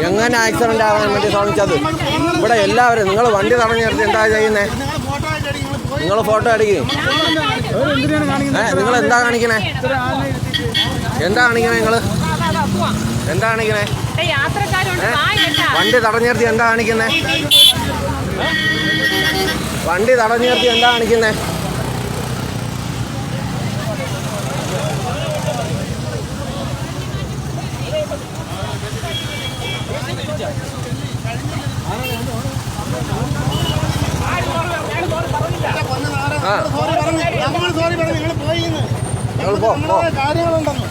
എങ്ങനെ ആക്സിഡന്റ് ആവാൻ വേണ്ടി ശ്രമിച്ചത്? ഇവിടെ എല്ലാവരും നിങ്ങൾ വണ്ടി തടഞ്ഞു നിർത്തി എന്താ ചെയ്യുന്നേ? നിങ്ങൾ ഫോട്ടോ അടിക്കേ? നിങ്ങൾ എന്താ കാണിക്കണേ? എന്താ കാണിക്കണേ? നിങ്ങൾ എന്താ കാണിക്കണേ? വണ്ടി തടഞ്ഞു നിർത്തി എന്താ കാണിക്കുന്നേ? വണ്ടി തടഞ്ഞു നിർത്തി എന്താ കാണിക്കുന്നേ? കാര്യങ്ങളുണ്ടെന്ന്